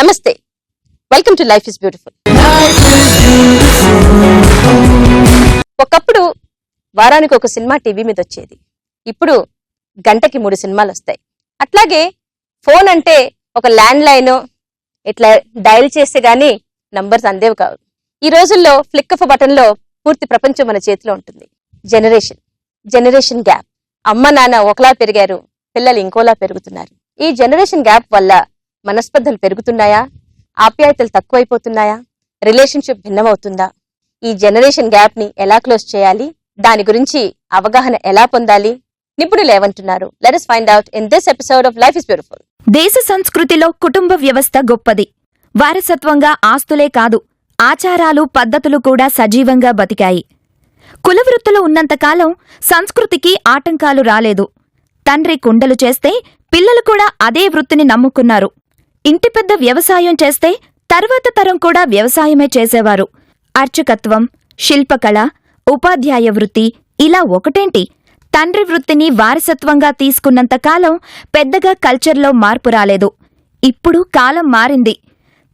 నమస్తే, welcome to life is beautiful. ఒకప్పుడు వారానికి ఒక సినిమా టీవీ మీద వచ్చేది. ఇప్పుడు గంటకి 3 సినిమాలు వస్తాయి. అట్లాగే ఫోన్ అంటే ఒక ల్యాండ్ లైన్ ఇట్లా డయల్ చేస్తే గానీ నంబర్స్ అందేవి కావు. ఈ రోజుల్లో ఫ్లిక్ ఆఫ్ బటన్ లో పూర్తి ప్రపంచం మన చేతిలో ఉంటుంది. Generation gap. అమ్మ నాన్న ఒకలా పెరిగారు, పిల్లలు ఇంకోలా పెరుగుతున్నారు. ఈ జనరేషన్ గ్యాప్ వల్ల మనస్పర్ధలు పెరుగుతున్నాయా, ఆప్యాయతలు తక్కువైపోతున్నాయా, రిలేషన్షిప్ భిన్నమవుతుందా? ఈ జనరేషన్ గ్యాప్ ని ఎలా క్లోజ్ చేయాలి, దాని గురించి అవగాహన ఎలా పొందాలి, నిపుణులు ఏమంటున్నారు? Let us find out in this episode of Life is Beautiful. దేశ సంస్కృతిలో కుటుంబ వ్యవస్థ గొప్పది. వారసత్వంగా ఆస్తులే కాదు, ఆచారాలు పద్ధతులు కూడా సజీవంగా బతికాయి. కులవృత్తులు ఉన్నంతకాలం సంస్కృతికి ఆటంకాలు రాలేదు. తండ్రి కుండలు చేస్తే పిల్లలు కూడా అదే వృత్తిని నమ్ముకున్నారు. ఇంటి పెద్ద వ్యవసాయం చేస్తే తర్వాత తరం కూడా వ్యవసాయమే చేసేవారు. అర్చకత్వం, శిల్పకళ, ఉపాధ్యాయ వృత్తి ఇలా ఒకటేంటి, తండ్రి వృత్తిని వారసత్వంగా తీసుకున్నంతకాలం పెద్దగా కల్చర్లో మార్పు రాలేదు. ఇప్పుడు కాలం మారింది.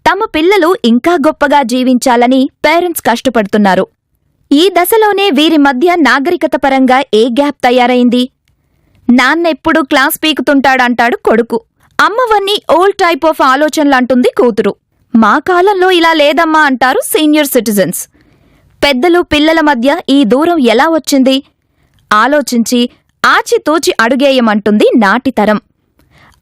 తమ పిల్లలు ఇంకా గొప్పగా జీవించాలని పేరెంట్స్ కష్టపడుతున్నారు. ఈ దశలోనే వీరి మధ్య నాగరికత పరంగా ఏ గ్యాప్ తయారైంది? నాన్నెప్పుడు క్లాస్ పీకుతుంటాడంటాడు కొడుకు, అమ్మవన్నీ ఓల్డ్ టైప్ ఆఫ్ ఆలోచనలంటుంది కూతురు. మా కాలంలో ఇలా లేదమ్మా అంటారు సీనియర్ సిటిజన్స్. పెద్దలు పిల్లల మధ్య ఈ దూరం ఎలా వచ్చింది? ఆలోచించి ఆచితూచి అడుగేయమంటుంది నాటితరం.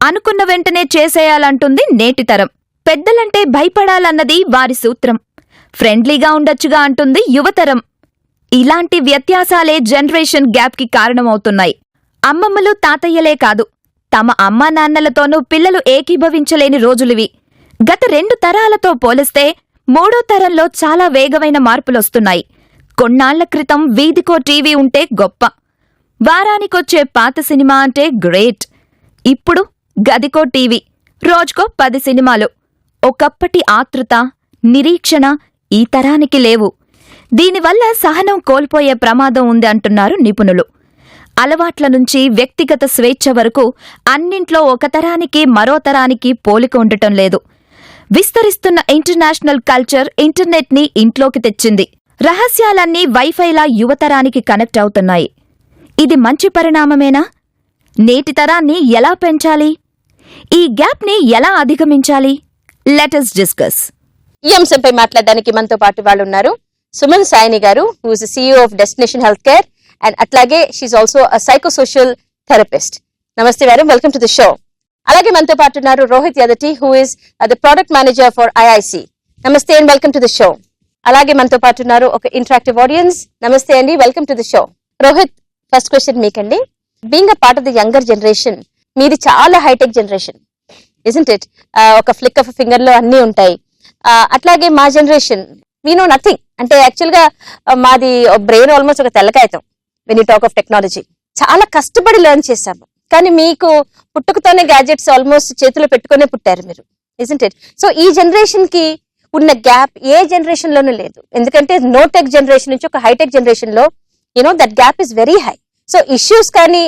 అనుకున్న వెంటనే చేసేయాలంటుంది నేటితరం. పెద్దలంటే భయపడాలన్నది వారి సూత్రం. ఫ్రెండ్లీగా ఉండొచ్చుగా అంటుంది యువతరం. ఇలాంటి వ్యత్యాసాలే జనరేషన్ గ్యాప్కి కారణమవుతున్నాయి. అమ్మమ్మలు తాతయ్యలే కాదు, తమ అమ్మా నాన్నలతోనూ పిల్లలు ఏకీభవించలేని రోజులివి. గత 2 తరాలతో పోలిస్తే 3వ తరంలో చాలా వేగమైన మార్పులొస్తున్నాయి. కొన్నాళ్ల క్రితం వీధికో టీవీ ఉంటే గొప్ప, వారానికొచ్చే పాత సినిమా అంటే గ్రేట్. ఇప్పుడు గదికో టీవీ, రోజుకో 10 సినిమాలు. ఒకప్పటి ఆతృత, నిరీక్షణ ఈ తరానికి లేవు. దీనివల్ల సహనం కోల్పోయే ప్రమాదం ఉంది అంటున్నారు నిపుణులు. అలవాట్ల నుంచి వ్యక్తిగత స్వేచ్ఛ వరకు అన్నింట్లో ఒక తరానికి మరో తరానికి పోలిక ఉండటం లేదు. విస్తరిస్తున్న ఇంటర్నేషనల్ కల్చర్ ఇంటర్నెట్ని ఇంట్లోకి తెచ్చింది. రహస్యాలన్నీ వైఫైలా యువతరానికి కనెక్ట్ అవుతున్నాయి. ఇది మంచి పరిణామమేనా? నేటి తరాన్ని ఎలా పెంచాలి? ఈ గ్యాప్ని ఎలా అధిగమించాలి? Let us discuss. ఈ అంశంపై మాట్లాడడానికి మనతో పాటు వాళ్ళు ఉన్నారు. సుమన్ సాయిని గారు, who is CEO of destination health care, and అట్లాగే she's also a psychosocial therapist. నమస్తే madam, welcome to the show. అలాగే మనతో పాటు ఉన్నారు Rohit Yadati, who is the product manager for IIC. నమస్తే and welcome to the show. అలాగే మనతో పాటు ఉన్నారు ఒక ఇంటరాక్టివ్ ఆడియన్స్. నమస్తే అండి, welcome to the show. Rohit, first question మీకండి. Being a part of the younger generation, మీది చాలా హైటెక్ జనరేషన్, ఇజంట్ ఇట్? ఒక ఫ్లిక్ ఆఫ్ ఫింగర్ లో అన్నీ ఉంటాయి. అట్లాగే మా జనరేషన్ వీ నో నథింగ్. అంటే యాక్చువల్ గా మాది బ్రెయిన్ ఆల్మోస్ట్ ఒక తెల్లకాయతం. When you talk of technology, చాలా కష్టపడి లెర్న్ చేశాము. కానీ మీకు పుట్టుకతోనే గ్యాజెట్స్ ఆల్మోస్ట్ చేతిలో పెట్టుకునే పుట్టారు మీరు, ఇజంట్ ఇట్? సో ఈ జనరేషన్ కి ఉన్న గ్యాప్ ఏ జనరేషన్ లోనూ లేదు. ఎందుకంటే నో టెక్ జనరేషన్ నుంచి ఒక హైటెక్ జనరేషన్ లో that gap is very high. So issues కానీ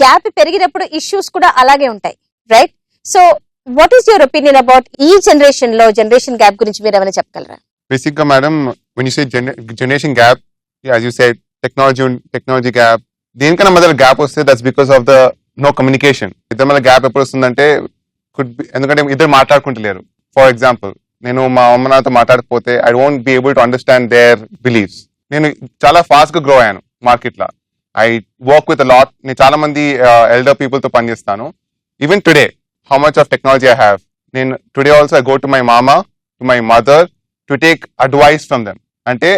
గ్యాప్ పెరిగినప్పుడు ఇష్యూస్ కూడా అలాగే ఉంటాయి, right? So what is your opinion about ఈ జనరేషన్ లో జనరేషన్ గ్యాప్ గురించి మీరు ఏమైనా చెప్పగలరా? Basic madam, when you say generation gap, as you said, technology gap, దేనికన్నా మధ్యలో గ్యాప్ వస్తే that's because of the no communication. ఇద్దరి మధ్య గ్యాప్ ఎప్పుడు వస్తుందంటే ఎందుకంటే ఇద్దరు మాట్లాడుకుంటలేరు. ఫర్ ఎగ్జాంపుల్, నేను మా అమ్మ నాతో మాట్లాడకపోతే I won't be able to understand their beliefs. నేను చాలా ఫాస్ట్ గా గ్రో అయ్యాను మార్కెట్ లో. I work with lot. నేను చాలా మంది ఎల్డర్ పీపుల్ తో పనిచేస్తాను. Even today, how much of technology I have. నేను today also I go to my mama, to my mother to take advice from them, అంటే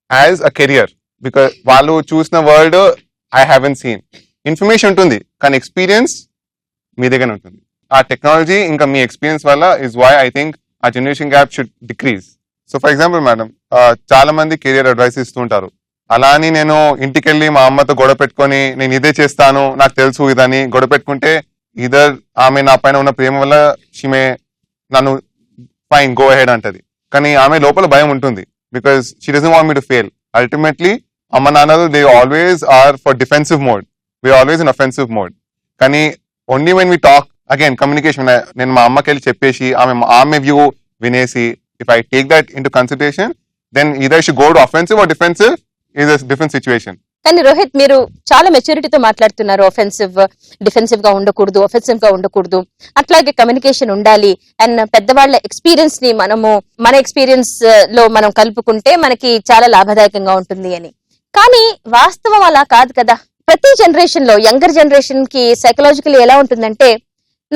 as a career. Because వాళ్ళు చూసిన world I haven't seen. Information ఉంటుంది కానీ experience మీ దగ్గర ఉంటుంది. ఆ technology ఇంకా మీ ఎక్స్పీరియన్స్ వల్ల ఇస్ వై ఐ థింక్ ఆ generation gap should decrease. So for example madam, చాలా మంది కెరియర్ అడ్వైస్ ఇస్తుంటారు. అలా అని నేను ఇంటికి వెళ్ళి మా అమ్మతో గొడవ పెట్టుకొని నేను ఇదే చేస్తాను, నాకు తెలుసు ఇదని గొడవ పెట్టుకుంటే ఇదర్ ఆమె నా పైన ఉన్న ప్రేమ వల్ల షీమే నన్ను ఫైన్ గో అహెడ్ అంటది. కానీ ఆమె లోపల భయం ఉంటుంది, because she doesn't want me to fail. Ultimately అమ్మ నాన్నలు they always are for defensive mode, we're always in offensive mode. కానీ only when we talk again communication. నేను మా అమ్మకి వెళ్ళి చెప్పేసి ఆమె వ్యూ వినేసి if I take that into consideration, then either I should go to offensive or defensive is a different situation. కానీ రోహిత్, మీరు చాలా మెచ్యూరిటీతో మాట్లాడుతున్నారు. డిఫెన్సివ్ గా ఉండకూడదు, ఒఫెన్సివ్ గా ఉండకూడదు, అట్లాగే కమ్యూనికేషన్ ఉండాలి. అండ్ పెద్దవాళ్ళ ఎక్స్పీరియన్స్ ని మన ఎక్స్పీరియన్స్ లో మనం కలుపుకుంటే మనకి చాలా లాభదాయకంగా ఉంటుంది అని. కానీ వాస్తవం అలా కాదు కదా. ప్రతి జనరేషన్ లో యంగర్ జనరేషన్ కి సైకలాజికల్ ఎలా ఉంటుందంటే,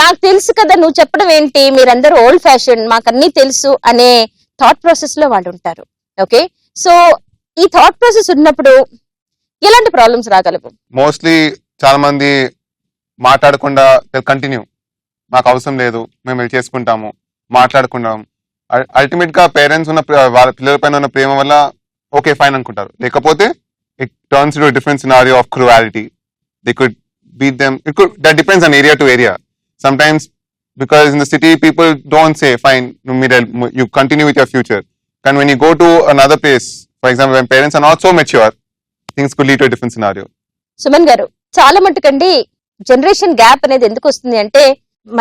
నాకు తెలుసు కదా, నువ్వు చెప్పడం ఏంటి, మీరందరూ ఓల్డ్ ఫ్యాషన్, మాకన్నీ తెలుసు అనే థాట్ ప్రాసెస్ లో వాళ్ళు ఉంటారు. ఓకే, సో ఈ థాట్ ప్రాసెస్ ఉన్నప్పుడు ఎలాంటి ప్రాబ్లమ్స్ రాగలవు? మోస్ట్లీ చాలా మంది మాట్లాడకుండా కంటిన్యూ, మాకు అవసరం లేదు, మేము వెళ్ళి చేసుకుంటాము, మాట్లాడుకుంటాము. అల్టిమేట్ గా పేరెంట్స్ ఉన్న వాళ్ళ పిల్లల పైన ఉన్న ప్రేమ వల్ల ఓకే ఫైన్ అనుకుంటారు. లేకపోతే it turns to different scenario of cruelty. They could beat them. That depends on area to area. Sometimes because in the city people don't say fine, you continue with your future. And when you go to another place, for example, when parents are not so mature, things could lead to a different scenario. Suman గారు, చాలా మట్టుకండి generation gap అనేది ఎందుకు వస్తుంది అంటే,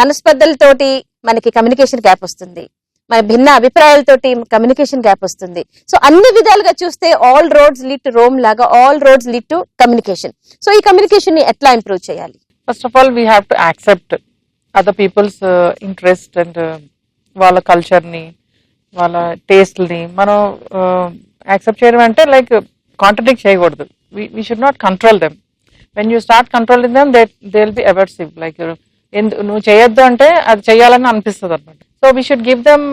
మనస్పర్ధలతోటి మనకి communication gap వస్తుంది, మన భిన్న అభిప్రాయాలతోటి కమ్యూనికేషన్ గ్యాప్ వస్తుంది. సో అన్ని విధాలుగా చూస్తే all roads lead to Rome లాగా all roads lead to communication. So ఈ కమ్యూనికేషన్ ని ఎట్లా ఇంప్రూవ్ చేయాలి? First of all, we have to accept other people's interest and వాళ్ళ కల్చర్ని, వాళ్ళ టేస్ట్ని మనం యాక్సెప్ట్ చేయడం అంటే లైక్ కాంట్రడిక్ట్ చేయకూడదు. We should not control them. When you start controlling them they will be aversive. Like నువ్వు చేయొద్దు అంటే అది చేయాలని అనిపిస్తుంది అనమాట. So we should give them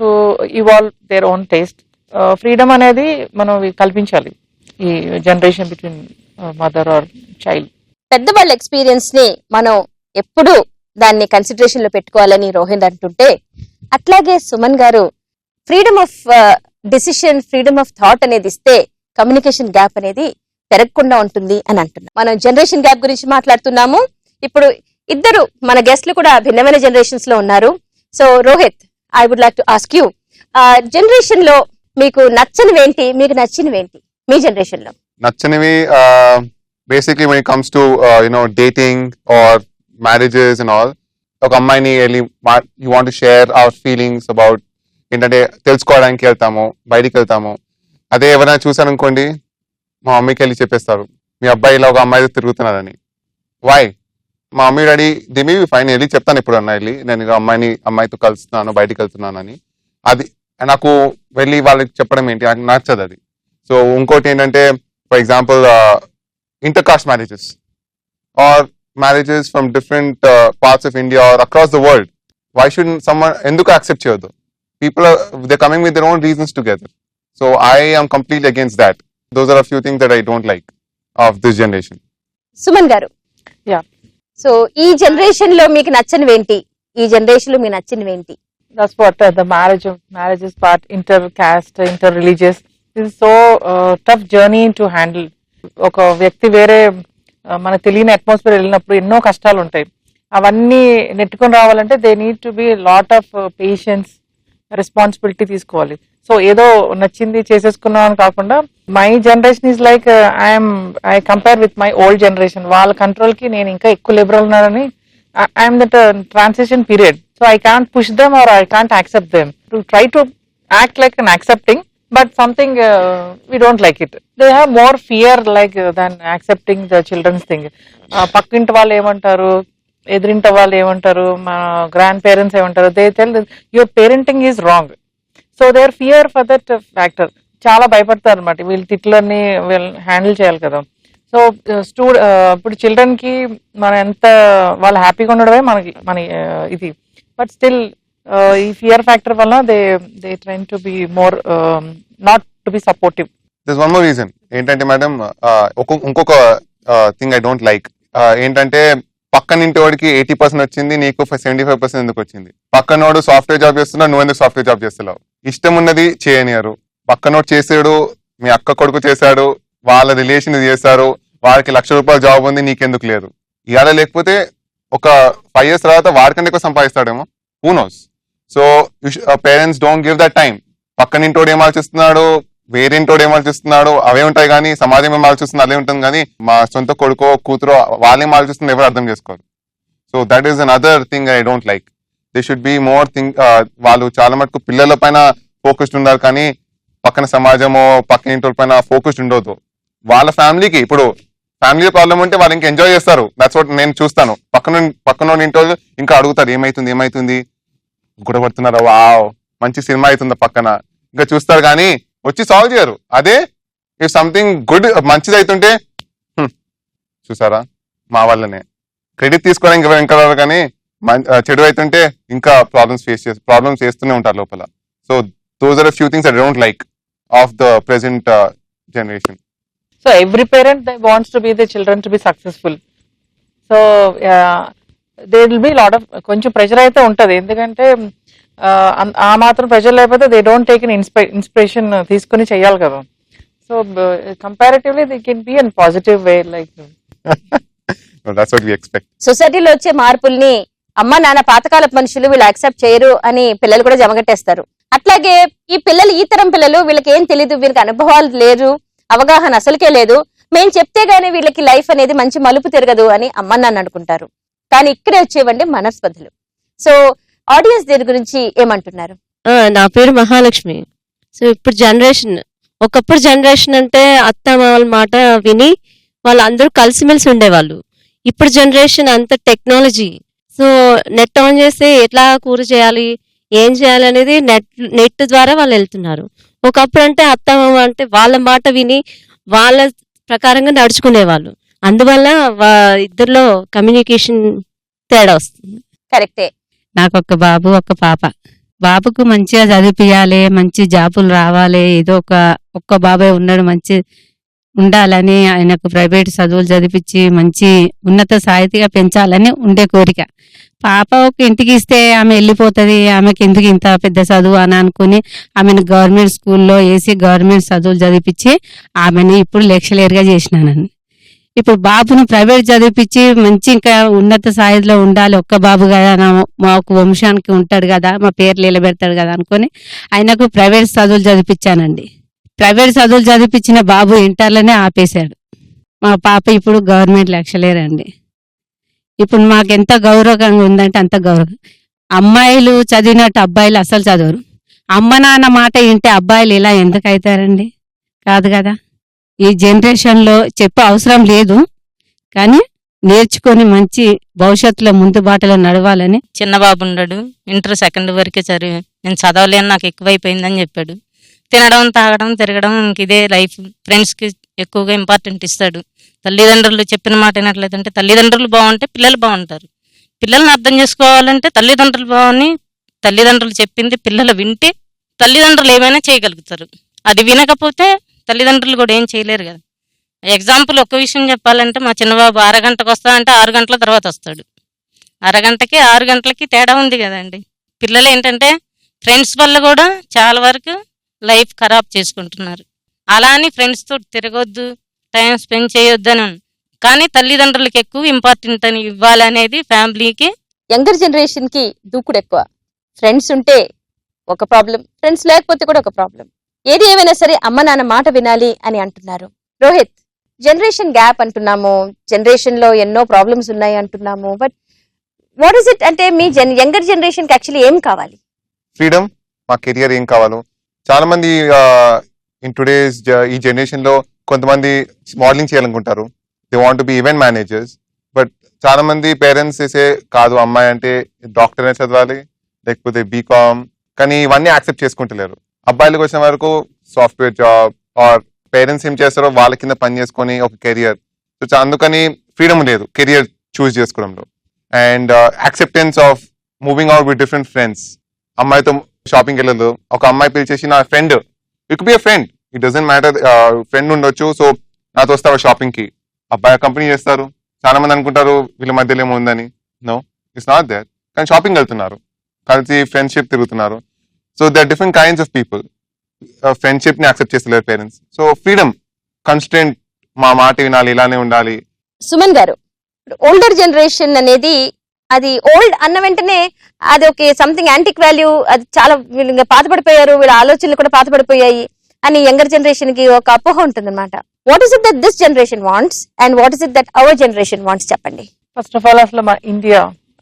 to evolve their own taste. Freedom అనేది మనం కల్పించాలి ఈ generation between mother or child. పెద్దవాళ్ళ ఎక్స్పీరియన్స్ ని మనం ఎప్పుడు దాన్ని కన్సిడరేషన్ లో పెట్టుకోవాలని రోహిత్ అంటుంటే, అట్లాగే సుమన్ గారు freedom of decision, freedom of thought అనేది ఇస్తే కమ్యూనికేషన్ గ్యాప్ అనేది పెరగకుండా ఉంటుంది అని అంటున్నాం. మనం జనరేషన్ గ్యాప్ గురించి మాట్లాడుతున్నాము. ఇప్పుడు ఇద్దరు మన గెస్ట్లు కూడా భిన్నమైన జనరేషన్స్ లో ఉన్నారు. So Rohit, I would like to ask you, generation లో మీకు నచ్చనివేంటి, మీకు నచ్చినవేంటి మీ జనరేషన్ లో? నచ్చనివి basically when it comes to dating or marriages and all, ఒక అమ్మాయిని వెళ్ళి you want to share our feelings about ఏంటంటే తెలుసుకోవడానికి వెళ్తాము, బయటికి వెళ్తాము. అదే ఎవరైనా చూసారనుకోండి, మా మమ్మీకి వెళ్ళి చెప్పేస్తారు మీ అబ్బాయి ఇలా ఒక అమ్మాయితో తిరుగుతున్నారని. వై? మా mummy daddy the me fine, వెళ్ళి చెప్తాను ఇప్పుడు అన్న, వెళ్ళి నేను అమ్మాయితో కలుస్తున్నాను, బయటికి వెళ్తున్నాను అని. అది నాకు వెళ్ళి వాళ్ళకి చెప్పడం ఏంటి, నాకు నచ్చదు అది. సో ఇంకోటి ఏంటంటే, for example intercaste marriages or marriages from different parts of India or across the world. Why shouldn't someone enduku accept cheyadu? People they're coming with their own reasons together. So I am completely against that. Those are a few things that I don't like of this generation. Suman గారు, Yeah, so ఈ generation లో మీకు నచ్చనివేంటి, ఈ generation లో మీకు నచ్చినవేంటి? that's what the marriages part, intercaste, interreligious. This is so tough journey to handle. ఒక వ్యక్తి వేరే మనకు తెలియని అట్మాస్ఫియర్ వెళ్ళినప్పుడు ఎన్నో కష్టాలు ఉంటాయి. అవన్నీ నెట్టుకొని రావాలంటే they need to be lot of patience, responsibility తీసుకోవాలి. సో ఏదో నచ్చింది చేసేసుకున్నాం అని కాకుండా, my generation is like I compare with my old generation. వాళ్ళ కంట్రోల్ కి నేను ఇంకా ఎక్కువ లిబరల్ ఉన్నానని. I'm that transition period. So I can't push them or I can't accept them. To try to act like unaccepting, but something we don't like it. They have more fear like than accepting the children's thing. పక్కింటి వాళ్ళు ఏమంటారు, ఎదురింటి వాళ్ళు ఏమంటారు, మా grand parents ఏమంటారు, they tell your parenting is wrong. So they or fear for that factor. చాలా భయపడతారు అనమాట, వీళ్ళు తిట్లని వీళ్ళు హ్యాండిల్ చేయాలి కదా. సో ఇప్పుడు చిల్డ్రన్ కి మనం ఎంత వాళ్ళు హ్యాపీగా ఉండడమే మన ఇది. బట్ స్టిల్ ఈ ఫియర్ ఫ్యాక్టర్ వల్ల they train to be more not to be supportive. This one more reason ఏంటంటే మేడం, ఇంకొక థింగ్ ఐ డోంట్ లైక్ ఏంటంటే, పక్కనింటి వాడికి 80% వచ్చింది, నీకు 75% ఎందుకు వచ్చింది? పక్కనోడు సాఫ్ట్వేర్ జాబ్ చేస్తున్నావు, నువ్వు ఎందుకు సాఫ్ట్వేర్ జాబ్ చేస్తున్నావు? ఇష్టం ఉన్నది చేయనియరు. పక్కనోడు చేసాడు, మీ అక్క కొడుకు చేశాడు, వాళ్ళ రిలేషన్ చేశారు, వాడికి ₹1,00,000 జాబ్ ఉంది, నీకెందుకు లేదు? ఇవాళ లేకపోతే ఒక 5 years తర్వాత వాడికంటే ఎక్కువ సంపాదిస్తాడేమో, who knows. So parents don't give that time. పక్కనింటోడు ఏం ఆలోచిస్తున్నాడు, వేరేంటోడు ఏం ఆలోచిస్తున్నాడు, అవే ఉంటాయి కానీ సమాజం ఏం ఆలోచిస్తుంది అదే ఉంటుంది. కానీ మా సొంత కొడుకో కూతురో వాళ్ళేం ఆలోచిస్తుంది ఎవరు అర్థం చేసుకోరు. So that is another thing I don't like. They should be more think. వాళ్ళు చాలా మటుకు పిల్లల పైన ఫోకస్డ్ ఉన్నారు, కానీ పక్కన సమాజము పక్కన ఇంటి పైన ఫోకస్డ్ ఉండదు. వాళ్ళ ఫ్యామిలీకి ఇప్పుడు ఫ్యామిలీ ప్రాబ్లం ఉంటే వాళ్ళు ఇంకా ఎంజాయ్ చేస్తారు. దట్స్ వాట్ నేను చూస్తాను. పక్కన ఇంటి వాళ్ళు ఇంకా అడుగుతారు ఏమైతుంది గొడవ పడుతున్నారా, వావ్ మంచి సినిమా అవుతుందా పక్కన, ఇంకా చూస్తారు కానీ వచ్చి సాల్వ్ చేయరు. అదే ఇఫ్ సంథింగ్ గుడ్ మంచిది అవుతుంటే చూసారా మా వల్లనే క్రెడిట్ తీసుకోవడానికి ఇంకా కానీ చెడు అవుతుంటే ఇంకా ప్రాబ్లమ్స్ చేస్తూనే ఉంటారు లోపల. So those are few things I don't like of the present generation. So every parent they wants to be the children to be successful. So there will be a lot of కొంచెం pressure అయితే ఉంటది. ఎందుకంటే ఆ మాత్రం pressure లేకపోతే they don't take in inspiration తీసుకుని చెయ్యాలి కదా. So comparatively they can be in positive way like that's what we expect. సొసైటీలో వచ్చే మార్పుల్ని అమ్మ నాన్న పాతకాలపు మనుషులు వీళ్ళు యాక్సెప్ట్ చేయరు అని పిల్లలు కూడా జమగట్టేస్తారు. అట్లాగే ఈ పిల్లలు ఈ తరం పిల్లలు వీళ్ళకి ఏం తెలియదు, వీళ్ళకి అనుభవాలు లేరు, అవగాహన అసలుకే లేదు, మేము చెప్తే గానీ వీళ్ళకి లైఫ్ అనేది మంచి మలుపు తిరగదు అని అమ్మ నాన్న అనుకుంటారు. కానీ ఇక్కడే వచ్చేవండి మనస్పర్ధలు. సో ఆడియన్స్ దీని గురించి ఏమంటున్నారు? నా పేరు మహాలక్ష్మి. సో ఇప్పుడు జనరేషన్, ఒకప్పుడు జనరేషన్ అంటే అత్త మామల మాట విని వాళ్ళందరూ కలిసిమెలిసి ఉండేవాళ్ళు. ఇప్పుడు జనరేషన్ అంత టెక్నాలజీ. సో నెట్ ఆన్ చేస్తే ఎట్లా కూర చేయాలి, ఏం చేయాలి అనేది నెట్ ద్వారా వాళ్ళు వెళ్తున్నారు. ఒకప్పుడు అంటే అత్త మామ అంటే వాళ్ళ మాట విని వాళ్ళ ప్రకారంగా నడుచుకునేవాళ్ళు. అందువల్ల ఇద్దరిలో కమ్యూనికేషన్ తేడా వస్తుంది. కరెక్టే. నాకు ఒక బాబు ఒక పాప. బాబుకు మంచిగా చదివిపియాలి, మంచి జాబులు రావాలి, ఏదో ఒక్క బాబాయ్ ఉన్నాడు మంచి ఉండాలని ఆయనకు ప్రైవేట్ చదువులు చదివించి మంచి ఉన్నత స్థాయిగా పెంచాలని ఉండే కోరిక. పాప ఒక ఇంటికి ఇస్తే ఆమె వెళ్ళిపోతుంది, ఆమెకి ఎందుకు ఇంత పెద్ద చదువు అని అనుకుని ఆమెను గవర్నమెంట్ స్కూల్లో వేసి గవర్నమెంట్ చదువులు చదివించి ఆమెను ఇప్పుడు లెక్చరర్గా చేసినానని. ఇప్పుడు బాబును ప్రైవేట్ చదివిపించి మంచి ఇంకా ఉన్నత స్థాయిలో ఉండాలి, ఒక్క బాబు కదా మాకు వంశానికి ఉంటాడు కదా, మా పేరు నిలబెడతాడు కదా అనుకుని ఆయనకు ప్రైవేట్ చదువులు చదివించానండి. ప్రైవేట్ చదువులు చదివించిన బాబు ఇంటర్లోనే ఆపేశాడు. మా పాప ఇప్పుడు గవర్నమెంట్ లెక్చరర్ అండి. ఇప్పుడు మాకు ఎంత గౌరవంగా ఉందంటే అంత గౌరవం. అమ్మాయిలు చదివినట్టు అబ్బాయిలు అసలు చదవరు. అమ్మ నాన్న మాట వింటే అబ్బాయిలు ఇలా ఎందుకు అవుతారండి? కాదు కదా. ఈ జనరేషన్లో చెప్పే అవసరం లేదు, కానీ నేర్చుకొని మంచి భవిష్యత్తులో ముందు బాటలో నడవాలని. చిన్న బాబు ఉన్నాడు, ఇంటర్ సెకండ్ వరకే చదివి నేను చదవలేను నాకు ఎక్కువైపోయిందని చెప్పాడు. తినడం తాగడం తిరగడం ఇంక ఇదే లైఫ్. ఫ్రెండ్స్కి ఎక్కువగా ఇంపార్టెంట్ ఇస్తాడు. తల్లిదండ్రులు చెప్పిన మాట వినట్లేదంటే తల్లిదండ్రులు బాగుంటే పిల్లలు బాగుంటారు. పిల్లల్ని అర్థం చేసుకోవాలంటే తల్లిదండ్రులు బాగుని తల్లిదండ్రులు చెప్పింది పిల్లలు వింటే తల్లిదండ్రులు ఏమైనా చేయగలుగుతారు. అది వినకపోతే తల్లిదండ్రులు కూడా ఏం చేయలేరు కదా. ఎగ్జాంపుల్ ఒక విషయం చెప్పాలంటే మా చిన్నబాబు 6 గంటలకు వస్తా అంటే 6 గంటల తర్వాత వస్తాడు. 6 గంటకి 6 గంటలకి తేడా ఉంది కదండి. పిల్లలు ఏంటంటే ఫ్రెండ్స్ వల్ల కూడా చాలా వరకు లైఫ్ ఖరాబ్ చేసుకుంటున్నారు. అలా అని ఫ్రెండ్స్తో తిరగొద్దు, టైం స్పెండ్ చేయొద్దు అని, కానీ తల్లిదండ్రులకి ఎక్కువ ఇంపార్టెంట్ అని ఇవ్వాలనేది ఫ్యామిలీకి. యంగర్ జనరేషన్ కి దూకుడు ఎక్కువ. ఫ్రెండ్స్ ఉంటే ఒక ప్రాబ్లం, ఫ్రెండ్స్ లేకపోతే కూడా ఒక ప్రాబ్లం. ఏది ఏమైనా సరే అమ్మ నాన్న మాట వినాలి అని అంటున్నారు. రోహిత్, జనరేషన్ గ్యాప్ అంటున్నాము, జనరేషన్ లో ఎన్నో ప్రాబ్లమ్స్ ఉన్నాయి అంటున్నాము, బట్ వాట్ ఇస్ ఇట్ అంటే మీ యంగర్ జనరేషన్ కి యాక్చువల్లీ ఏం కావాలి? ఫ్రీడమ్, మా కెరియర్ ఏం కావాలో. చాలా మంది ఇన్ టుడేస్ ఈ జనరేషన్ లో కొంతమంది మోడలింగ్ చేయాలనుకుంటారు, they want to be event managers. But చాలా మంది పేరెంట్స్ చేసే కాదు, అమ్మాయి అంటే డాక్టర్ అనే చదవాలి లేకపోతే బీకామ్, కానీ ఇవన్నీ యాక్సెప్ట్ చేసుకుంటలేరు. అబ్బాయిలకు వచ్చిన వరకు సాఫ్ట్వేర్ జాబ్ ఆర్ పేరెంట్స్ ఏం చేస్తారో వాళ్ళ కింద పని చేసుకొని ఒక కెరియర్. సో అందుకని ఫ్రీడమ్ లేదు కెరియర్ చూస్ చేసుకోవడంలో. And acceptance of moving out with different friends. అమ్మాయితో షాపింగ్కి వెళ్ళదు, ఒక అమ్మాయి పిలిచేసి నా friend, you could be a friend, it doesn't matter, friend ఉండొచ్చు, సో నాతో వస్తావా షాపింగ్ కి. అబ్బాయి కంపెనీ చేస్తారు, చాలా మంది అనుకుంటారు వీళ్ళ మధ్యలో ఏమో ఉందని. No, it's not there. కానీ షాపింగ్ వెళ్తున్నారు, కలిసి ఫ్రెండ్షిప్ తిరుగుతున్నారు. So they are different kinds of people. Friendship ని యాక్సెప్ట్ చేస్తలేరు పేరెంట్స్. సో ఫ్రీడమ్, కన్స్టెంట్, మా మాట వినాలి, ఇలానే ఉండాలి. సుమన్ గారు, ఓల్డర్ జనరేషన్ అనేది అది ఓల్డ్ అన్న వెంటనే అది ఒక సంథింగ్ యాంటిక్ వాల్యూ, అది చాలా వీళ్ళు పాతపడిపోయారు, వీళ్ళ ఆలోచనలు కూడా పాతపడిపోయాయి అని యంగర్ జనరేషన్ కి ఒక అపోహ ఉంటుంది అనమాట. What is it that this generation wants and what is it that hour generation wants? చెప్పండి. ఫస్ట్ ఆఫ్ ఆల్ అసలు మా India,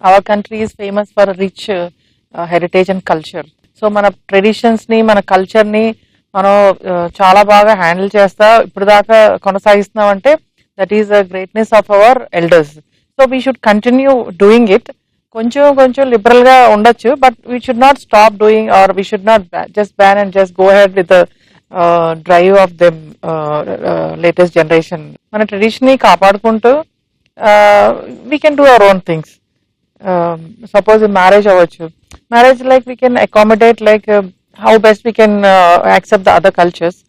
our country is famous for rich heritage and culture. So మన traditions ని, మన కల్చర్ ని మనం చాలా బాగా హ్యాండిల్ చేస్తా ఇప్పుడు దాకా కొనసాగిస్తున్నాం అంటే that is the greatness of our elders. So we should continue doing it. కొంచెం కొంచెం లిబరల్ గా ఉండొచ్చు, but we should not stop doing or we should not just ban and just go head with drive of them latest generation. మన tradition ని కాపాడుకుంటూ we can do our own things. Suppose marriage అవ్వచ్చు, marriage like we can accommodate like how best we can accept the other cultures.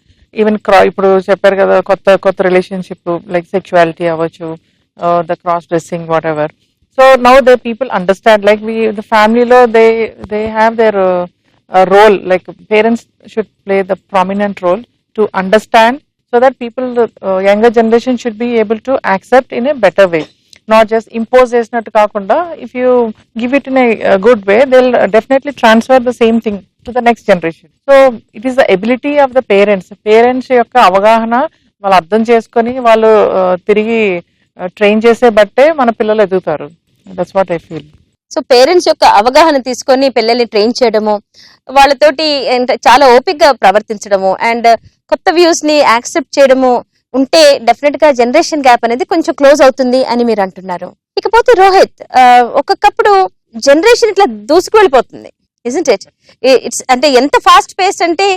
Even ఇప్పుడు చెప్పారు కదా కొత్త కొత్త relationship like sexuality అవ్వచ్చు, the cross dressing whatever. So now the people understand like the ఫ్యామిలీలో they have their role, like parents should play the prominent role to understand so that people, younger generation should be able to accept in a better way, not just impose చేసినట్టు కాకుండా if you give it in a good way they'll definitely transfer the same thing to the next generation. So it is the ability of the parents యొక్క అవగాహన వాళ్ళు అర్థం చేసుకొని వాళ్ళు తిరిగి train చేసే బట్టే మన పిల్లలు ఎదుగుతారు. That's what I feel. So parents యొక్క అవగాహన తీసుకొని పిల్లల్ని ట్రైన్ చేయడము, వాళ్ళతోటి చాలా ఓపికగా ప్రవర్తించడము అండ్ కొత్త వ్యూస్ ని యాక్సెప్ట్ చేయడము ఉంటే డెఫినెట్ గా జనరేషన్ గ్యాప్ అనేది కొంచెం క్లోజ్ అవుతుంది అని మీరు అంటున్నారు. ఇకపోతే రోహిత్, ఒక్కొక్కప్పుడు జనరేషన్ ఇట్లా దూసుకు వెళ్ళిపోతుంది, ఇజంట్ ఇట్? ఇట్స్ అంటే ఎంత ఫాస్ట్ పేస్ అంటే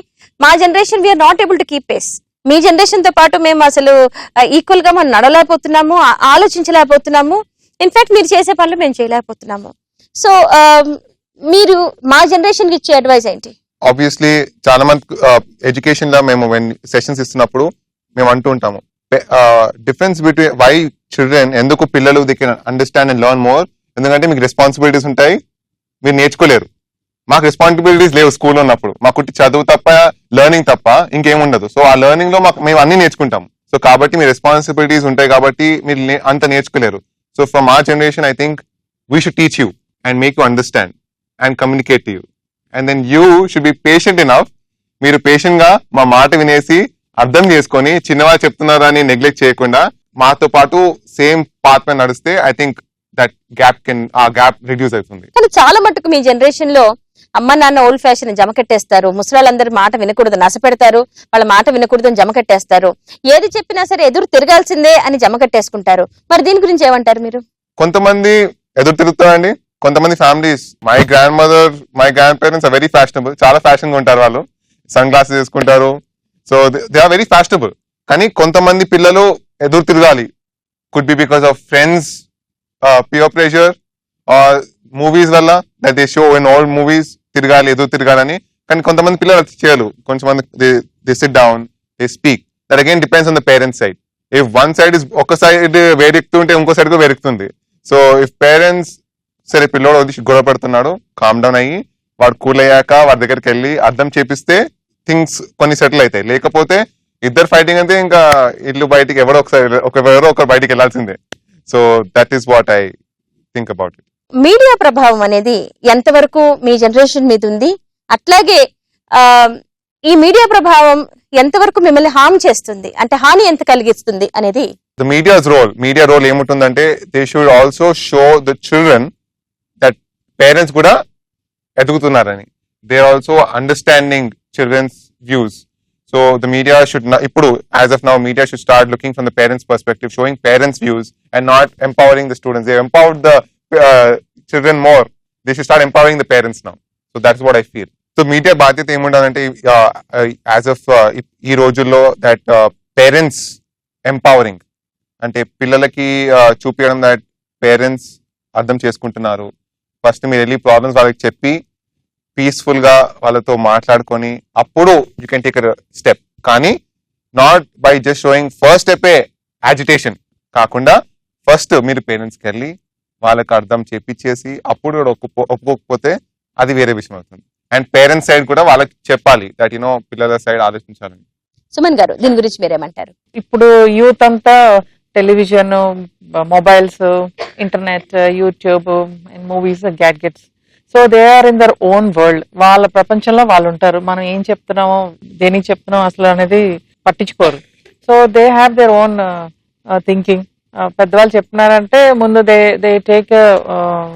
మా generation we're not able to keep pace. మీ జనరేషన్ తో పాటు మేము అసలు ఈక్వల్ గా మనం నడలేకపోతున్నాము, ఆలోచించలేకపోతున్నాము, ఇన్ఫాక్ట్ మీరు చేసే పనులు మేము చేయలేకపోతున్నాము. సో మీరు మా జనరేషన్ కి ఇచ్చే అడ్వైస్ ఏంటి? ఆబ్వియస్లీ చాలా మంది ఎడ్యుకేషన్ లో మేము సెషన్స్ ఇస్తున్నప్పుడు మేము అంటూ ఉంటాము డిఫరెన్స్ బిట్వీన్ వై చిల్డ్రన్, ఎందుకు పిల్లలు they can understand and learn more. ఎందుకంటే మీకు రెస్పాన్సిబిలిటీస్ ఉంటాయి, మీరు నేర్చుకోలేరు. మాకు రెస్పాన్సిబిలిటీస్ లేవు స్కూల్లో ఉన్నప్పుడు, మాకు చదువు తప్ప లెర్నింగ్ తప్ప ఇంకేముండదు. సో ఆ లెర్నింగ్ లో మేము అన్ని నేర్చుకుంటాం. సో కాబట్టి మీ రెస్పాన్సిబిలిటీస్ ఉంటాయి కాబట్టి మీరు అంత నేర్చుకోలేరు. So from our generation I think we should teach you and make you understand and communicate to you, and then you should be patient enough. మీరు పేషెంట్ గా మా మాట వినేసి అర్థం చేసుకొని చిన్నవాళ్ళు చెప్తున్నారా అని నెగ్లెక్ట్ చేయకుండా మాతో పాటు సేమ్ పాత్ మీద నడిస్తే I think that gap reduce అవుతుంది. కానీ చాలా మటుకు మీ జనరేషన్ లో అమ్మ నాన్న ఓల్డ్ ఫ్యాషన్ జమ కట్టేస్తారు, ముసలాళ్ళందరూ మాట వినకూడదు నశ పెడతారు, వాళ్ళ మాట వినకూడదు అని జమ కట్టేస్తారు, ఏది చెప్పినా సరే ఎదురు తిరగాల్సిందే అని జమ కట్టేసుకుంటారు. మరి దీని గురించి ఏమంటారు మీరు? కొంతమంది ఎదురు తిరుగుతారండి, కొంతమంది families, my grandmother my grandparents are very fashionable, చాలా ఫ్యాషన్ గా ఉంటారు, వాళ్ళు సన్ గ్లాసెస్ వేసుకుంటారు, so they are very fashionable. కానీ కొంతమంది పిల్లలు ఎదురు తిరగాలి, could be because of friends, peer pressure or movies వల్ల that they show in all movies తిరగాలి, ఎదురు తిరగాలని. కానీ కొంతమంది పిల్లలు అది చేయరు, కొంతమంది they sit down, they speak. That again depends on the parents side. If one side is ఒక సైడ్ వేరెక్కుతుంటే ఇంకో సైడ్ కూడా వేరెక్కుతుంది. సో ఇఫ్ పేరెంట్స్ సరే పిల్లోడు వచ్చి గొడవ పెడుతున్నాడు, కామ్ డౌన్ అయ్యి వాడు కూల్ అయ్యాక వాడి దగ్గరికి వెళ్ళి అర్థం చేపిస్తే థింగ్స్ కొన్ని సెటిల్ అవుతాయి. లేకపోతే ఇద్దరు ఫైటింగ్ అయితే ఇంకా ఇల్లు బయటికి ఎవరో ఒకరు బయటికి వెళ్ళాల్సిందే. So that is what I think about it. Media ప్రభావం అనేది ఎంతవరకు మీ జనరేషన్ మీద ఉంది, అట్లాగే ఈ మీడియా ప్రభావం ఎంతవరకు మిమ్మల్ని హామ్ చేస్తుంది, అంటే హాని ఎంత కలిగిస్తుంది అనేది? The media role ఏముంటుందంటే they should also show the children that parents కూడా ఎదుగుతున్నారని, they are also understanding children's views. So the media should not, ఇప్పుడు as of now media should start looking from the parents perspective, showing parents views and not empowering the students. They empowered the children more, they should start empowering the parents now. So that's what I feel. So media బాధ్యత ఏముండాలంటే as of ఈ రోజుల్లో that parents empowering, అంటే పిల్లలకి చూపించడం that parents అర్థం చేసుకుంటున్నారు. First మీరు వెళ్ళి ప్రాబ్లమ్స్ వాళ్ళకి చెప్పి పీస్ఫుల్ గా వాళ్ళతో మాట్లాడుకొని అప్పుడు యూ కెన్ టేక్ స్టెప్. కానీ not by just showing first step agitation కాకుండా ఫస్ట్ మీరు పేరెంట్స్కి వెళ్ళి వాళ్ళకి అర్థం చేపించేసి అప్పుడు ఒప్పుకోకపోతే అది వేరే విషయం అవుతుంది. అండ్ పేరెంట్స్ సైడ్ కూడా వాళ్ళకి చెప్పాలి దట్ యూనో పిల్లల సైడ్ ఆలోచించాలని. సుమన్ గారు దీని గురించి మీరేమంటారు? ఇప్పుడు యూత్ అంతా television, mobiles, internet, YouTube and movies, gadgets. So they are in their own world. వాళ్ళ ప్రపంచంలో వాళ్ళు ఉంటారు. మనం ఏం చెప్తున్నామో దేనికి చెప్తున్నాం అసలు అనేది పట్టించుకోరు. So they have their own thinking. పెద్దవాళ్ళు చెప్తున్నారంటే ముందు దే టేక్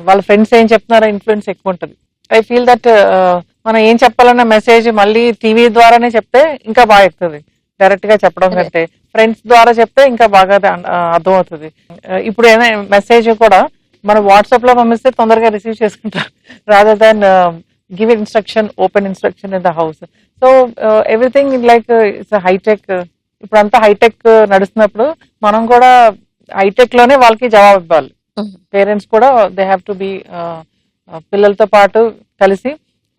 వాళ్ళ ఫ్రెండ్స్ ఏం చెప్తున్నారో ఇన్ఫ్లుయెన్స్ ఎక్కువ ఉంటుంది. ఐ ఫీల్ దట్ మనం ఏం చెప్పాలన్న మెసేజ్ మళ్ళీ టీవీ ద్వారానే చెప్తే ఇంకా బాగా ఎక్కుతుంది, డైరెక్ట్ గా చెప్పడం కంటే ఫ్రెండ్స్ ద్వారా చెప్తే ఇంకా బాగా అర్థం అవుతుంది. ఇప్పుడు ఏదైనా మెసేజ్ కూడా మనం వాట్సాప్ లో పంపిస్తే తొందరగా రిసీవ్ చేసుకుంటాం, rather than give instruction, open instruction in the house. So everything like it's high tech. ఇప్పుడు అంతా హైటెక్ నడుస్తున్నప్పుడు మనం కూడా హైటెక్ లోనే వాళ్ళకి జవాబు ఇవ్వాలి. పేరెంట్స్ కూడా దే హ్యావ్ టు బి పిల్లలతో పాటు కలిసి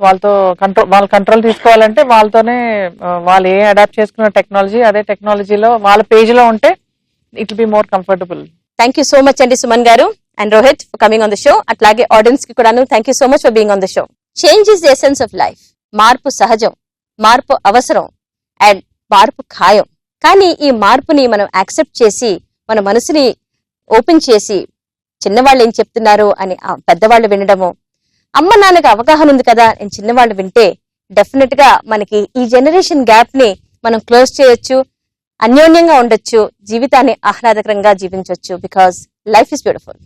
వాళ్ళ కంట్రోల్ తీసుకోవాలంటే వాళ్ళతోనే వాళ్ళు ఏ అడాప్ట్ చేసుకున్న టెక్నాలజీ అదే టెక్నాలజీలో వాళ్ళ పేజ్ లో ఉంటే it will be more comfortable. Thank you so much అండి సుమన్ గారు and Rohit for coming on the show. అట్లాగే ఆడియన్స్ కి కూడా thank you so much for being on the show. Change is the essence of life. మార్పు సహజం, మార్పు అవసరం and మార్పు ఖాయం. కానీ ఈ మార్పుని మనం యాక్సెప్ట్ చేసి మన మనసుని ఓపెన్ చేసి చిన్నవాళ్ళు ఏం చెప్తున్నారు అని పెద్దవాళ్ళు వినడము, అమ్మ నాన్నకు అవగాహన ఉంది కదా నేను చిన్నవాళ్ళు వింటే డెఫినెట్ గా మనకి ఈ జనరేషన్ గ్యాప్ ని మనం క్లోజ్ చేయొచ్చు, అన్యోన్యంగా ఉండొచ్చు, జీవితాన్ని ఆహ్లాదకరంగా జీవించవచ్చు. Because life is beautiful.